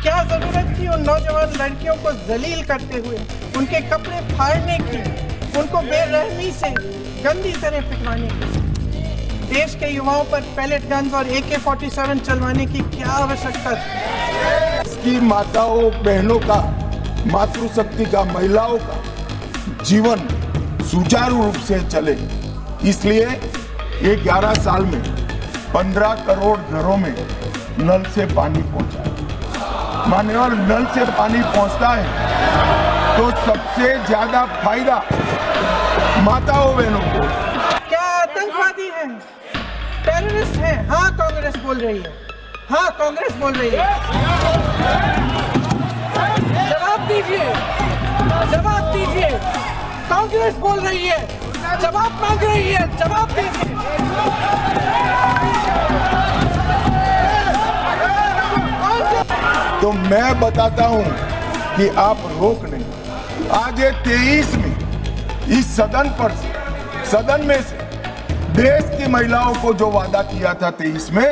क्या जरूरत थी उन नौजवान लड़कियों को जलील करते हुए उनके कपड़े फाड़ने की, उनको बेरहमी से गंदी तरह पिटवाने की? देश के युवाओं पर पैलेट गन्स और AK-47 चलवाने की क्या आवश्यकता थी? इसकी माताओं बहनों का, मातृशक्ति का, महिलाओं का जीवन सुचारू रूप से चले, इसलिए ये 11 साल में 15 करोड़ घरों में नल से पानी पहुंचा है। मान्यवर, नल से पानी पहुंचता है तो सबसे ज्यादा फायदा माताओं बहनों को। क्या आतंकवादी हैं, टेररिस्ट हैं? हाँ, कांग्रेस बोल रही है। हाँ, कांग्रेस बोल रही है। जवाब दीजिए, जवाब दीजिए। कांग्रेस बोल रही है, जवाब मांग रही है, जवाब दीजिए। तो मैं बताता हूं कि आप रोक नहीं। आज ये 23 में इस सदन में से देश की महिलाओं को जो वादा किया था 23 में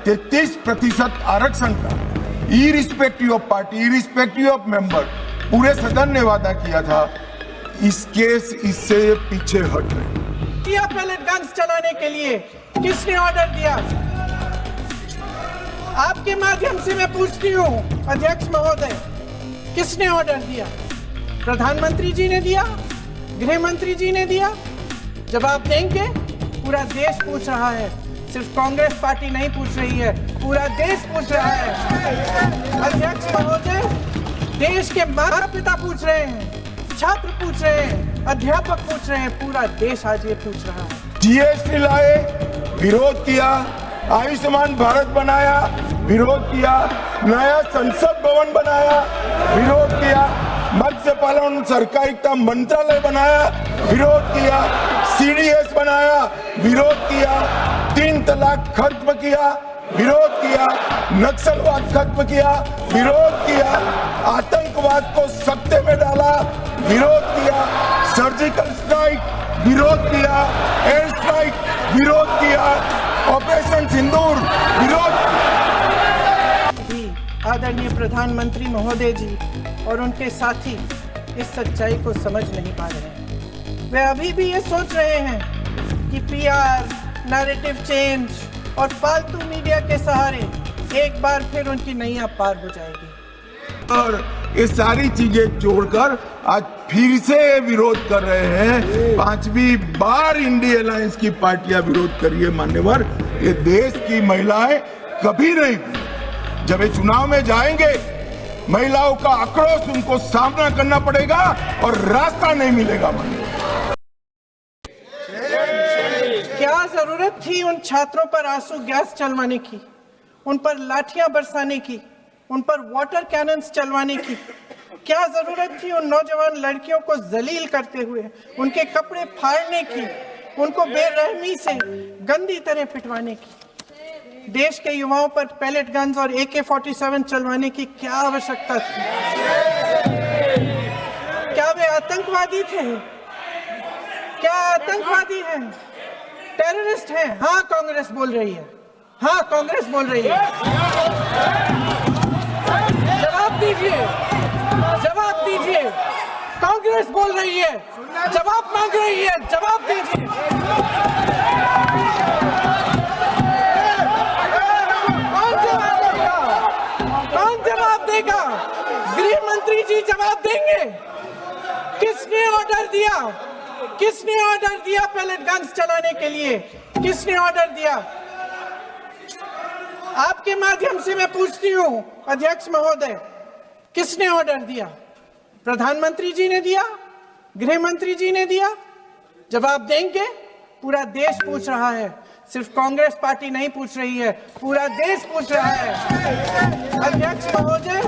33% आरक्षण का, irrespective of party, irrespective of member, पूरे सदन ने वादा किया था, इससे पीछे हट रहे। पैलेट गन्स चलाने के लिए किसने ऑर्डर दिया? आपके माध्यम से मैं पूछती हूँ अध्यक्ष महोदय, किसने ऑर्डर दिया? प्रधानमंत्री जी ने दिया? गृह मंत्री जी ने दिया? जवाब देंगे? पूरा देश पूछ रहा है, सिर्फ कांग्रेस पार्टी नहीं पूछ रही है, पूरा देश पूछ रहा है। अध्यक्ष महोदय, देश के माता पिता पूछ रहे हैं, छात्र पूछ रहे हैं, अध्यापक पूछ रहे हैं, पूरा देश आज ये पूछ रहा है। GST लाए, विरोध किया, आयुष्मान भारत बनाया, विरोध किया, नया संसद भवन बनाया, विरोध किया, मत्स्य पालन सहकारिता मंत्रालय बनाया, विरोध किया, CDS बनाया, विरोध किया, 3 तलाक खत्म किया, विरोध किया, नक्सलवाद खत्म किया, विरोध किया, आतंकवाद को सत्ते में डाला, विरोध किया, सर्जिकल स्ट्राइक विरोध किया, एयर स्ट्राइक विरोध किया, ऑपरेशन सिंदूर विरोध। आदरणीय प्रधानमंत्री महोदय जी और उनके साथी इस सच्चाई को समझ नहीं पा रहे हैं। वे अभी भी ये सोच रहे हैं कि PR, नैरेटिव चेंज और फालतू मीडिया के सहारे एक बार फिर उनकी नैया पार हो जाएगी। और ये सारी चीजें जोड़कर आज फिर से विरोध कर रहे हैं। 5वीं बार इंडिया अलायंस की पार्टियां विरोध कर रही है। मान्यवर, ये देश की महिलाएं कभी नहीं, जब ये चुनाव में जाएंगे, महिलाओं का आक्रोश उनको सामना करना पड़ेगा और रास्ता नहीं मिलेगा। क्या जरूरत थी उन छात्रों पर आंसू गैस चलवाने की, उन पर लाठियां बरसाने की, उन पर वाटर कैनन्स चलवाने की? क्या जरूरत थी उन नौजवान लड़कियों को जलील करते हुए उनके कपड़े फाड़ने की, उनको बेरहमी से गंदी तरह पिटवाने की? देश के युवाओं पर पैलेट गन्स और AK-47 चलवाने की क्या आवश्यकता थी? क्या वे आतंकवादी थे? क्या आतंकवादी हैं, टेररिस्ट हैं? हाँ, कांग्रेस बोल रही है। हाँ, कांग्रेस बोल रही है। जवाब दीजिए, जवाब दीजिए। कांग्रेस बोल रही है, जवाब मांग रही है, जवाब दीजिए। कौन जवाब देगा? गृह मंत्री जी जवाब देंगे? किसने ऑर्डर दिया? किसने ऑर्डर दिया पैलेट गन्स चलाने के लिए? किसने ऑर्डर दिया? आपके माध्यम से मैं पूछती हूँ अध्यक्ष महोदय, किसने ऑर्डर दिया? प्रधानमंत्री जी ने दिया? गृह मंत्री जी ने दिया? जवाब देंगे? पूरा देश पूछ रहा है, सिर्फ कांग्रेस पार्टी नहीं पूछ रही है, पूरा देश पूछ रहा है। अध्यक्ष महोदय,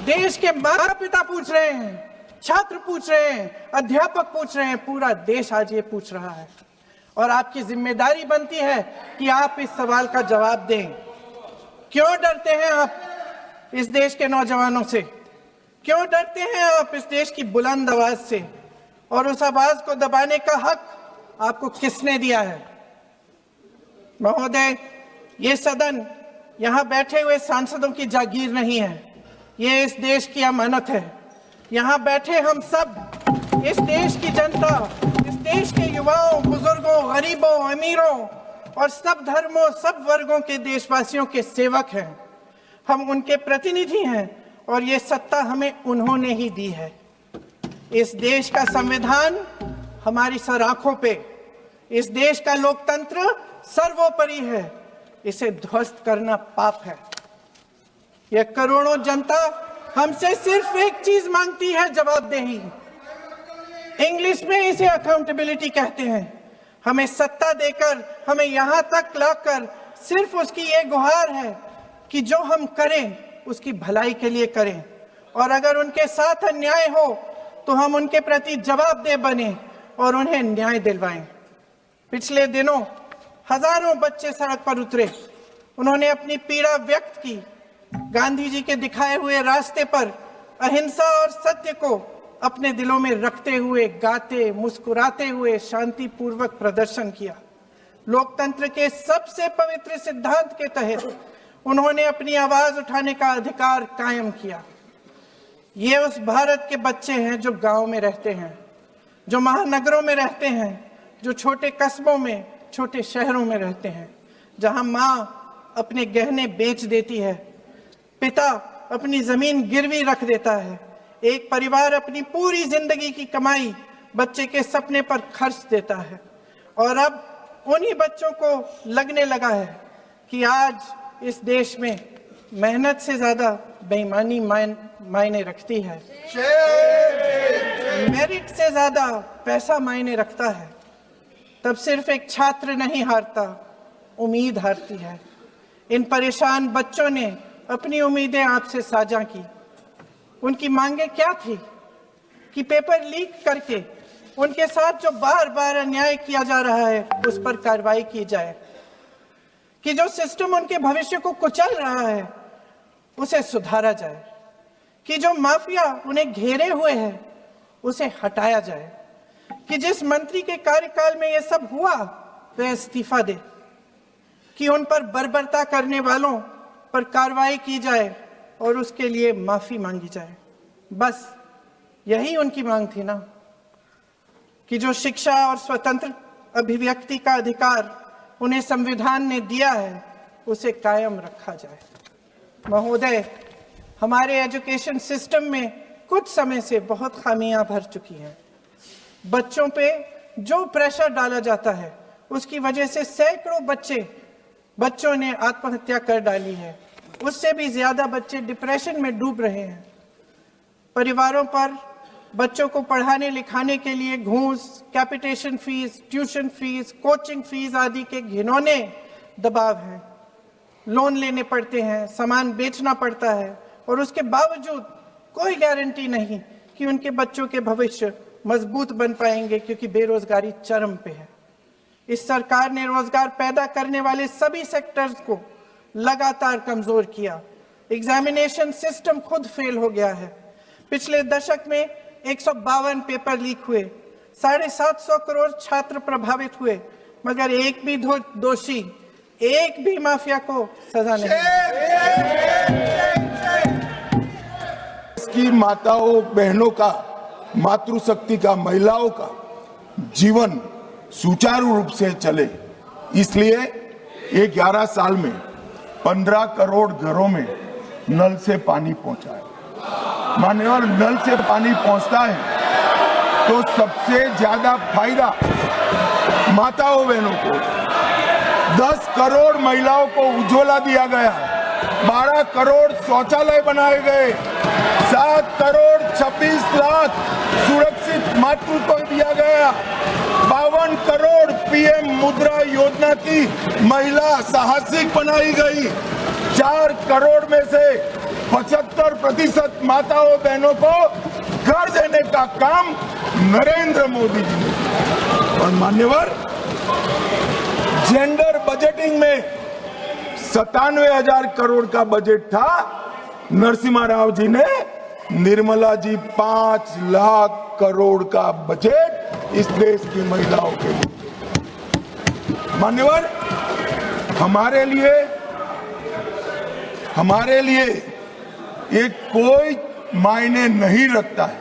देश के माता पिता पूछ रहे हैं, छात्र पूछ रहे हैं, अध्यापक पूछ रहे हैं, पूरा देश आज ये पूछ रहा है। और आपकी जिम्मेदारी बनती है कि आप इस सवाल का जवाब दें। क्यों डरते हैं आप इस देश के नौजवानों से? क्यों डरते हैं आप इस देश की बुलंद आवाज से? और उस आवाज को दबाने का हक आपको किसने दिया है? महोदय, ये सदन यहाँ बैठे हुए सांसदों की जागीर नहीं है। ये इस देश की अमानत है। यहाँ बैठे हम सब इस देश की जनता, इस देश के युवाओं, बुजुर्गों, गरीबों, अमीरों और सब धर्मों, सब वर्गों के देशवासियों के सेवक हैं। हम उनके प्रतिनिधि हैं और ये सत्ता हमें उन्होंने ही दी है। इस देश का संविधान हमारी सर आंखों पे, इस देश का लोकतंत्र सर्वोपरि है। इसे ध्वस्त करना पाप है। यह करोड़ों जनता हमसे सिर्फ एक चीज मांगती है, जवाबदेही। इंग्लिश में इसे अकाउंटेबिलिटी कहते हैं। हमें सत्ता देकर, हमें यहां तक लाकर सिर्फ उसकी ये गुहार है कि जो हम करें उसकी भलाई के लिए करें, और अगर उनके साथ अन्याय हो तो हम उनके प्रति जवाबदेह बने और उन्हें न्याय दिलवाएं। पिछले दिनों हजारों बच्चे सड़क पर उतरे। उन्होंने अपनी पीड़ा व्यक्त की। गांधी जी के दिखाए हुए रास्ते पर अहिंसा और सत्य को अपने दिलों में रखते हुए, गाते, मुस्कुराते हुए शांतिपूर्वक प्रदर्शन किया। लोकतंत्र के सबसे पवित्र सिद्धांत के तहत उन्होंने अपनी आवाज उठाने का अधिकार कायम किया। ये उस भारत के बच्चे हैं जो गांव में रहते हैं, जो महानगरों में रहते हैं, जो छोटे कस्बों में, छोटे शहरों में रहते हैं, जहां माँ अपने गहने बेच देती है, पिता अपनी जमीन गिरवी रख देता है, एक परिवार अपनी पूरी जिंदगी की कमाई बच्चे के सपने पर खर्च देता है। और अब उन्हीं बच्चों को लगने लगा है कि आज इस देश में मेहनत से ज्यादा बेईमानी मायने रखती है, मेरिट से ज्यादा पैसा मायने रखता है। तब सिर्फ एक छात्र नहीं हारता, उम्मीद हारती है। इन परेशान बच्चों ने अपनी उम्मीदें आपसे साझा की। उनकी मांगे क्या थी? कि पेपर लीक करके उनके साथ जो बार बार अन्याय किया जा रहा है उस पर कार्रवाई की जाए, कि जो सिस्टम उनके भविष्य को कुचल रहा है उसे सुधारा जाए, कि जो माफिया उन्हें घेरे हुए है उसे हटाया जाए, कि जिस मंत्री के कार्यकाल में यह सब हुआ वह इस्तीफा दे, कि उन पर बर्बरता करने वालों पर कार्रवाई की जाए और उसके लिए माफी मांगी जाए। बस यही उनकी मांग थी ना, कि जो शिक्षा और स्वतंत्र अभिव्यक्ति का अधिकार उन्हें संविधान ने दिया है उसे कायम रखा जाए। महोदय, हमारे एजुकेशन सिस्टम में कुछ समय से बहुत खामियां भर चुकी हैं। बच्चों पे जो प्रेशर डाला जाता है उसकी वजह से सैकड़ों बच्चों ने आत्महत्या कर डाली है। उससे भी ज्यादा बच्चे डिप्रेशन में डूब रहे हैं। परिवारों पर बच्चों को पढ़ाने लिखाने के लिए घूस, capitation fees, tuition fees, coaching fees आदि के घिनौने दबाव हैं। लोन लेने पड़ते हैं, सामान बेचना पड़ता है और उसके बावजूद कोई गारंटी नहीं कि उनके बच्चों के भविष्य मजबूत बन पाएंगे, क्योंकि बेरोजगारी चरम पे है। इस सरकार ने रोजगार पैदा करने वाले सभी सेक्टर्स को लगातार कमजोर किया। एग्जामिनेशन सिस्टम खुद फेल हो गया है। पिछले दशक में 152 पेपर लीक हुए, 750 करोड़ छात्र प्रभावित हुए, मगर एक भी दोषी, एक भी माफिया को सजा नहीं। इसकी माताओं बहनों का, मातृशक्ति का, महिलाओं का जीवन सुचारू रूप से चले, इसलिए ये 11 साल में 15 करोड़ घरों में नल से पानी पहुंचा है। मान्यवर, नल से पानी पहुंचता है तो सबसे ज्यादा फायदा माताओं बहनों को। 10 करोड़ महिलाओं को उज्ज्वला दिया गया, 12 करोड़ शौचालय बनाए गए, 7 करोड़ 26 लाख सुरक्षित मातृत्व दिया गया, 52 करोड़ पीएम मुद्रा योजना की महिला साहसिक बनाई गई, 4 करोड़ में से 75% माताओं बहनों को घर देने का काम नरेंद्र मोदी जी ने। और मान्यवर, जेंडर बजटिंग में 97,000 करोड़ का बजट था, नरसिम्हा राव जी ने, निर्मला जी 5 लाख करोड़ का बजट इस देश की महिलाओं के लिए। मान्यवर, हमारे लिए ये कोई मायने नहीं रखता है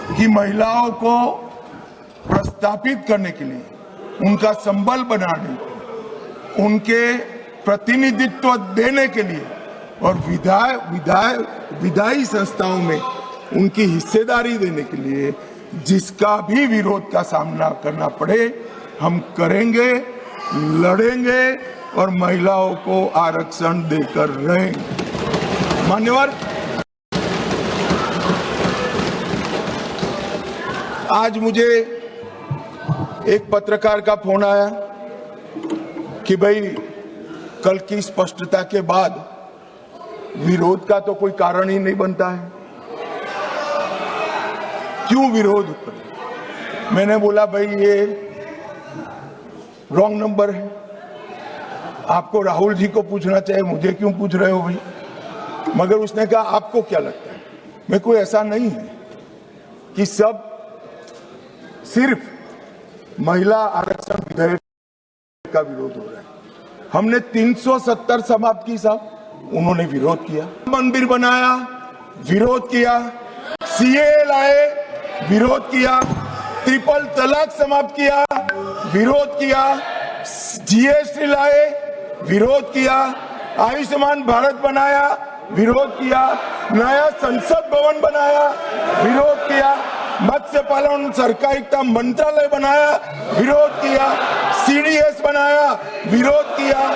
कि महिलाओं को प्रस्थापित करने के लिए, उनका संबल बनाने, उनके प्रतिनिधित्व देने के लिए और विधायी संस्थाओं में उनकी हिस्सेदारी देने के लिए जिसका भी विरोध का सामना करना पड़े हम करेंगे, लड़ेंगे और महिलाओं को आरक्षण देकर रहेंगे। मान्यवर, आज मुझे एक पत्रकार का फोन आया कि भाई कल की स्पष्टता के बाद विरोध का तो कोई कारण ही नहीं बनता है, क्यों विरोध करें? मैंने बोला भाई ये रॉन्ग नंबर है, आपको राहुल जी को पूछना चाहिए, मुझे क्यों पूछ रहे हो भाई? मगर उसने कहा आपको क्या लगता है? मैं कोई ऐसा नहीं है कि सब सिर्फ महिला आरक्षण विधेयक का विरोध हो रहा है। हमने 370 समाप्त की साहब, उन्होंने विरोध किया। मंदिर बनाया, विरोध किया। सीए लाए, विरोध किया। ट्रिपल तलाक समाप्त किया, विरोध किया। जीएसटी लाए, विरोध किया। आयुष्मान भारत बनाया, विरोध किया। नया संसद भवन बनाया, विरोध किया। मत्स्य पालन सहकारिता मंत्रालय बनाया, विरोध किया। सीडीएस बनाया, विरोध किया।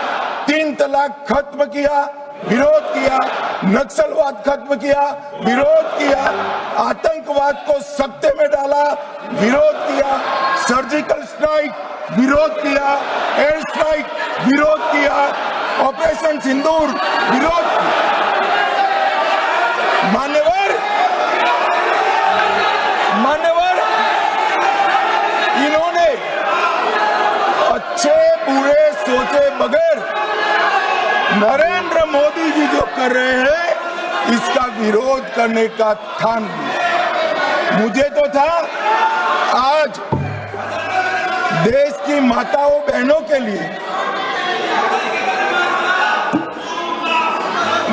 3 तलाक खत्म किया, विरोध किया। नक्सलवाद खत्म किया, विरोध किया। आतंकवाद को सत्ते में डाला, विरोध किया। सर्जिकल स्ट्राइक, विरोध किया। एयर स्ट्राइक, विरोध किया। ऑपरेशन सिंदूर, विरोध किया। मान्यवर, इन्होंने अच्छे बुरे सोचे बगैर नरेंद्र मोदी जी जो कर रहे हैं इसका विरोध करने का ठान लिया। मुझे तो था आज देश की माताओं बहनों के लिए,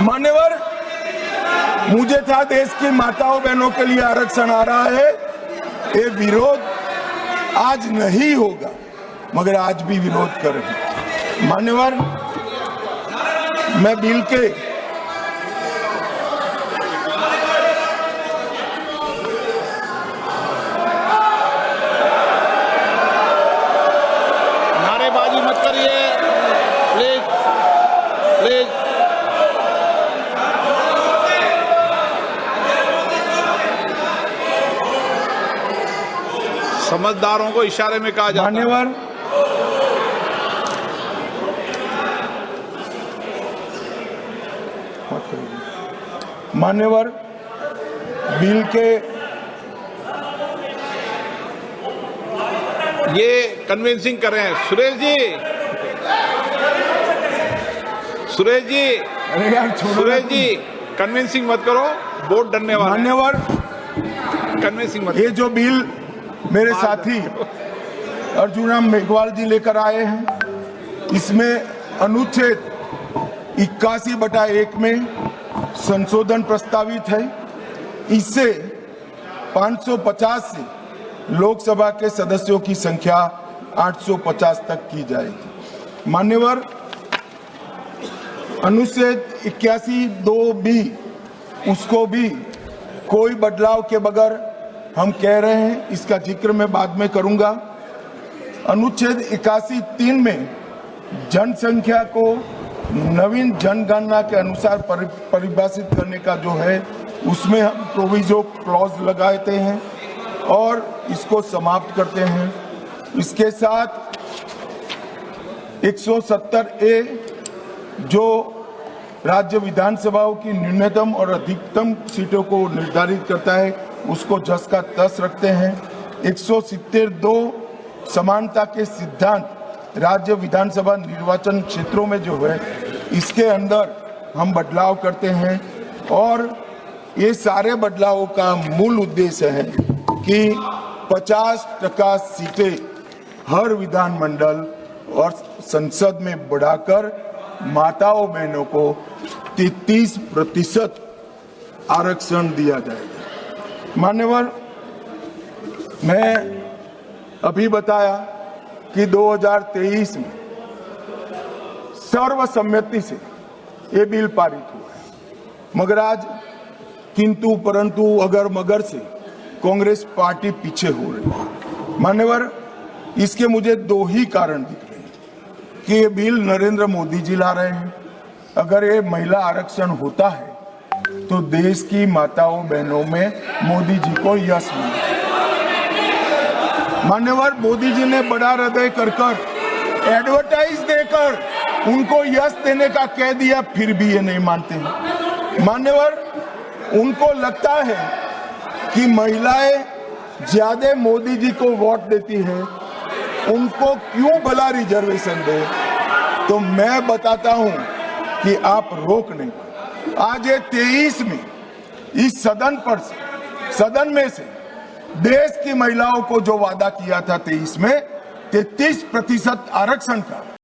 मान्यवर, मुझे था देश की माताओं बहनों के लिए आरक्षण आ रहा है, ये विरोध आज नहीं होगा, मगर आज भी विरोध कर रहे हैं। मान्यवर, मैं बिल के नारेबाजी मत करिए प्लीज, प्लीज। समझदारों को इशारे में कहा जाता है। मान्यवर, बिल के ये कन्विंसिंग कर रहे हैं। सुरेश जी, अरे यार छोड़ो। सुरेश जी, कन्विंसिंग मत करो, वोट डरने वाले। मान्यवर, कन्विंसिंग मत। ये जो बिल मेरे साथी अर्जुन मेघवाल जी लेकर आए हैं, इसमें अनुच्छेद 81/1 में संशोधन प्रस्तावित है। इससे 550 से लोकसभा के सदस्यों की संख्या 850 तक की जाएगी। मान्यवर, अनुच्छेद 81(2)(b) उसको भी कोई बदलाव के बगैर हम कह रहे हैं, इसका जिक्र मैं बाद में करूंगा। अनुच्छेद 81(3) में जनसंख्या को नवीन जनगणना के अनुसार परिभाषित करने का जो है, उसमें हम प्रोविजो क्लॉज लगाते हैं और इसको समाप्त करते हैं। इसके साथ 170A जो राज्य विधानसभाओं की न्यूनतम और अधिकतम सीटों को निर्धारित करता है, उसको 10 का 10 रखते हैं। 170(2) समानता के सिद्धांत राज्य विधानसभा निर्वाचन क्षेत्रों में जो है, इसके अंदर हम बदलाव करते हैं। और ये सारे बदलावों का मूल उद्देश्य है कि 50% सीटें हर विधानमंडल और संसद में बढ़ाकर माताओं बहनों को 33% आरक्षण दिया जाएगा। मान्यवर, मैं अभी बताया कि 2023 में सर्वसम्मति से ये बिल पारित हुआ है, मगर आज किंतु परंतु अगर मगर से कांग्रेस पार्टी पीछे हो रही है। मान्यवर, इसके मुझे दो ही कारण दिख रहे हैं कि ये बिल नरेंद्र मोदी जी ला रहे हैं। अगर ये महिला आरक्षण होता है तो देश की माताओं बहनों में मोदी जी को यश मिलेगा। मान्यवर, मोदी जी ने बड़ा हृदय कर एडवर्टाइज देकर उनको यश देने का कह दिया, फिर भी ये नहीं मानते हैं। मान्यवर, उनको लगता है कि महिलाएं ज्यादा मोदी जी को वोट देती है, उनको क्यों भला रिजर्वेशन दे। तो मैं बताता हूं कि आप रोक नहीं पाए। आज ये 23 में इस सदन में से देश की महिलाओं को जो वादा किया था 23 में 33% आरक्षण का,